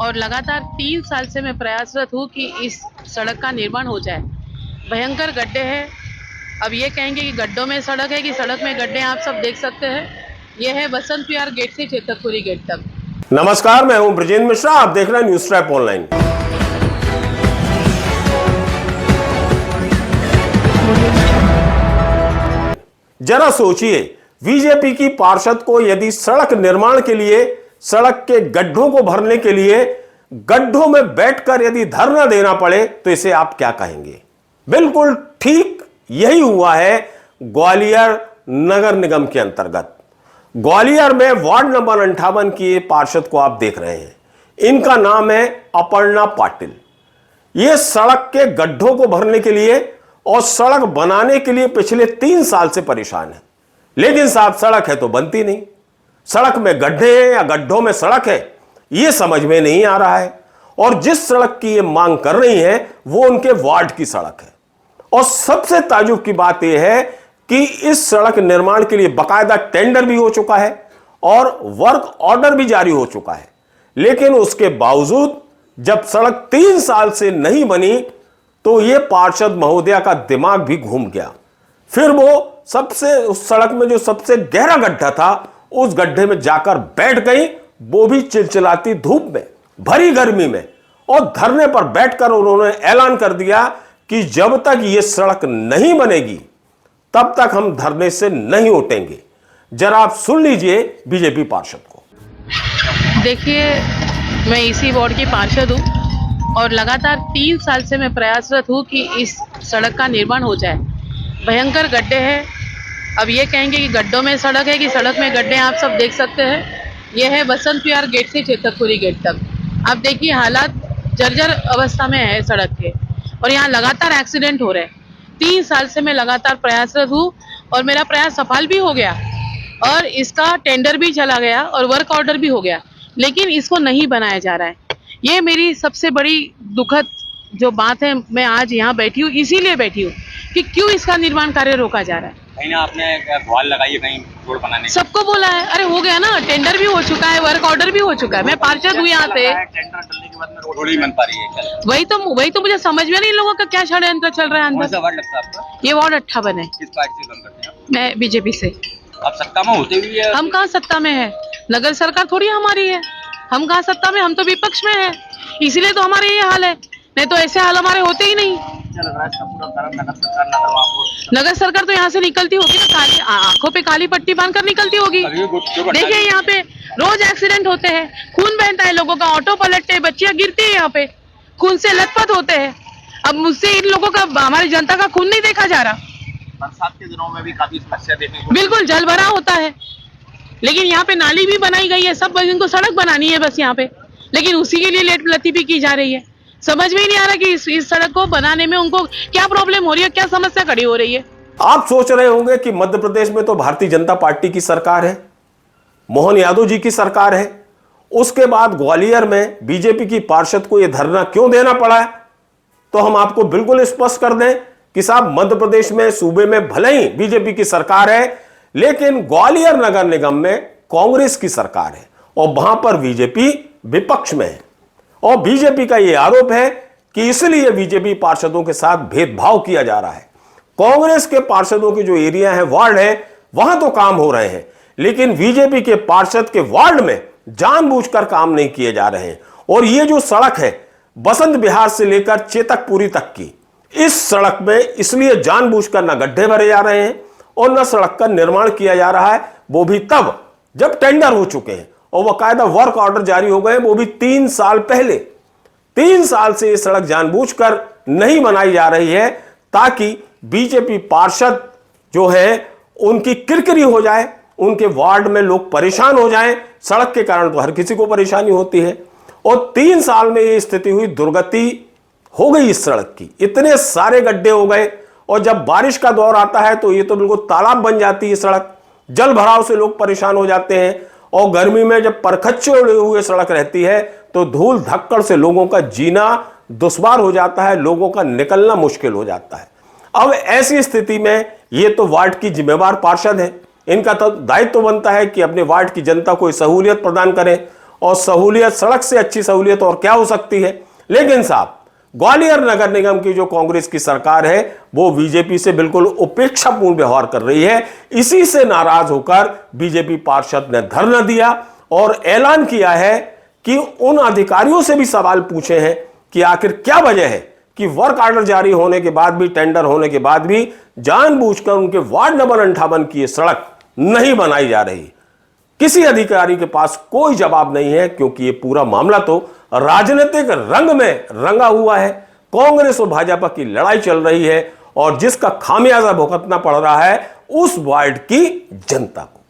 और लगातार 3 साल से मैं प्रयासरत हूँ कि इस सड़क का निर्माण हो जाए। भयंकर गड्ढे हैं। अब ये कहेंगे कि गड्ढों में सड़क है कि सड़क में गड्ढे, आप सब देख सकते हैं। ये है बसंत विहार गेट से चेतकपुरी गेट तक। नमस्कार, मैं हूं ब्रजेंद्र मिश्रा। आप देख रहे हैं न्यूज ट्रैप ऑनलाइन। जरा सोचिए, बीजेपी की पार्षद को यदि सड़क निर्माण के लिए, सड़क के गड्ढों को भरने के लिए गड्ढों में बैठकर यदि धरना देना पड़े तो इसे आप क्या कहेंगे? बिल्कुल ठीक यही हुआ है ग्वालियर नगर निगम के अंतर्गत। ग्वालियर में वार्ड नंबर 58 की पार्षद को आप देख रहे हैं। इनका नाम है अपर्णा पाटिल। ये सड़क के गड्ढों को भरने के लिए और सड़क बनाने के लिए पिछले 3 साल से परेशान है, लेकिन साहब सड़क है तो बनती नहीं। सड़क में गड्ढे हैं या गड्ढों में सड़क है, यह समझ में नहीं आ रहा है। और जिस सड़क की ये मांग कर रही है वो उनके वार्ड की सड़क है। और सबसे ताज्जुब की बात यह है कि इस सड़क निर्माण के लिए बाकायदा टेंडर भी हो चुका है और वर्क ऑर्डर भी जारी हो चुका है, लेकिन उसके बावजूद जब सड़क 3 साल से नहीं बनी तो यह पार्षद महोदया का दिमाग भी घूम गया। फिर वो उस सड़क में जो सबसे गहरा गड्ढा था उस गड्ढे में जाकर बैठ गई, वो भी चिलचिलाती धूप में, भरी गर्मी में। और धरने पर बैठकर उन्होंने ऐलान कर दिया कि जब तक यह सड़क नहीं बनेगी तब तक हम धरने से नहीं उठेंगे। जरा आप सुन लीजिए बीजेपी पार्षद को। देखिए, मैं इसी वार्ड की पार्षद हूँ और लगातार 3 साल से मैं प्रयासरत हूँ कि इस सड़क का निर्माण हो जाए। भयंकर गड्ढे हैं। अब ये कहेंगे कि गड्ढों में सड़क है कि सड़क में गड्ढे, आप सब देख सकते हैं। यह है बसंत विहार गेट से चेतकपुरी गेट तक। आप देखिए, हालात जर्जर अवस्था में है सड़क के और यहाँ लगातार एक्सीडेंट हो रहे हैं। 3 साल से मैं लगातार प्रयासरत हूँ और मेरा प्रयास सफल भी हो गया और इसका टेंडर भी चला गया और वर्क ऑर्डर भी हो गया, लेकिन इसको नहीं बनाया जा रहा है। ये मेरी सबसे बड़ी दुखद जो बात है। मैं आज यहाँ बैठी हूँ, इसीलिए बैठी हूँ कि क्यों इसका निर्माण कार्य रोका जा रहा है। कहीं ना आपने बॉल लगाई है कहीं रोड बनाने की? सबको बोला है, अरे हो गया ना, टेंडर भी हो चुका है, वर्क ऑर्डर भी हो चुका है। मैं पार्षद हूँ यहाँ पे। टेंडर डलने के बाद में रोड ही बन पा रही है। वही तो मुझे समझ में नहीं, लोगों का क्या षड्यंत्र चल रहा है कौन अंदर। सा वार्ड लगता है आपका? ये वार्ड 58 है। किस पार्टी से काम करते हैं आप? मैं बीजेपी से। आप सत्ता में होते हुए हम कहाँ सत्ता में है? नगर सरकार थोड़ी हमारी है। हम कहाँ सत्ता में, हम तो विपक्ष में है, इसीलिए तो हमारे ये हाल है। नहीं तो ऐसे हाल हमारे होते ही नहीं। क्या लग रहा है इसका पूरा कारण नगर सरकार ना करवा? नगर सरकार तो यहाँ से निकलती होगी ना, काली आंखों पे काली पट्टी बांधकर निकलती होगी। देखिए, यहाँ पे रोज एक्सीडेंट होते हैं, खून बहता है लोगों का, ऑटो पलटते हैं, बच्चियां गिरती है यहाँ पे, खून से लथपथ होते हैं। अब मुझसे इन लोगों का, हमारी जनता का खून नहीं देखा जा रहा। बरसात के दिनों में भी काफी समस्या देखने को बिल्कुल जल भरा होता है, लेकिन यहाँ पे नाली भी बनाई गई है, सब इनको सड़क बनानी है बस यहाँ पे, लेकिन उसी के लिए लेट लतीफी की जा रही है। समझ में ही नहीं आ रहा कि इस सड़क को बनाने में उनको क्या प्रॉब्लम हो रही है, क्या समस्या खड़ी हो रही है। आप सोच रहे होंगे कि मध्य प्रदेश में तो भारतीय जनता पार्टी की सरकार है, मोहन यादव जी की सरकार है, उसके बाद ग्वालियर में बीजेपी की पार्षद को यह धरना क्यों देना पड़ा है? तो हम आपको बिल्कुल स्पष्ट कर दें कि साहब, मध्य प्रदेश में, सूबे में भले ही बीजेपी की सरकार है, लेकिन ग्वालियर नगर निगम में कांग्रेस की सरकार है और वहां पर बीजेपी विपक्ष में है। और बीजेपी का यह आरोप है कि इसलिए बीजेपी पार्षदों के साथ भेदभाव किया जा रहा है। कांग्रेस के पार्षदों के जो एरिया है, वार्ड है, वहां तो काम हो रहे हैं, लेकिन बीजेपी के पार्षद के वार्ड में जानबूझकर काम नहीं किए जा रहे हैं। और ये जो सड़क है बसंत विहार से लेकर चेतकपुरी तक की, इस सड़क में इसलिए जानबूझकर न गड्ढे भरे जा रहे हैं और न सड़क का निर्माण किया जा रहा है, वो भी तब जब टेंडर हो चुके हैं और बाकायदा वर्क ऑर्डर जारी हो गए, वो भी 3 साल पहले। 3 साल से यह सड़क जानबूझकर नहीं बनाई जा रही है ताकि बीजेपी पार्षद जो है उनकी किरकिरी हो जाए, उनके वार्ड में लोग परेशान हो जाएं। सड़क के कारण तो हर किसी को परेशानी होती है और 3 साल में यह स्थिति हुई, दुर्गति हो गई इस सड़क की। इतने सारे गड्ढे हो गए और जब बारिश का दौर आता है तो ये तो बिल्कुल तालाब बन जाती है सड़क। जल भराव से लोग परेशान हो जाते हैं और गर्मी में जब परखच्चे उड़े हुए सड़क रहती है तो धूल धक्कड़ से लोगों का जीना दुश्वार हो जाता है, लोगों का निकलना मुश्किल हो जाता है। अब ऐसी स्थिति में ये तो वार्ड की जिम्मेवार पार्षद है, इनका तो दायित्व बनता है कि अपने वार्ड की जनता को सहूलियत प्रदान करें और सहूलियत, सड़क से अच्छी सहूलियत और क्या हो सकती है। लेकिन साहब, ग्वालियर नगर निगम की जो कांग्रेस की सरकार है वो बीजेपी से बिल्कुल उपेक्षापूर्ण व्यवहार कर रही है। इसी से नाराज होकर बीजेपी पार्षद ने धरना दिया और ऐलान किया है कि उन अधिकारियों से भी सवाल पूछे हैं कि आखिर क्या वजह है कि वर्क ऑर्डर जारी होने के बाद भी, टेंडर होने के बाद भी जानबूझकर उनके वार्ड नंबर 58 की यह सड़क नहीं बनाई जा रही। किसी अधिकारी के पास कोई जवाब नहीं है, क्योंकि यह पूरा मामला तो राजनीतिक रंग में रंगा हुआ है। कांग्रेस और भाजपा की लड़ाई चल रही है और जिसका खामियाजा भुगतना पड़ रहा है उस वार्ड की जनता को।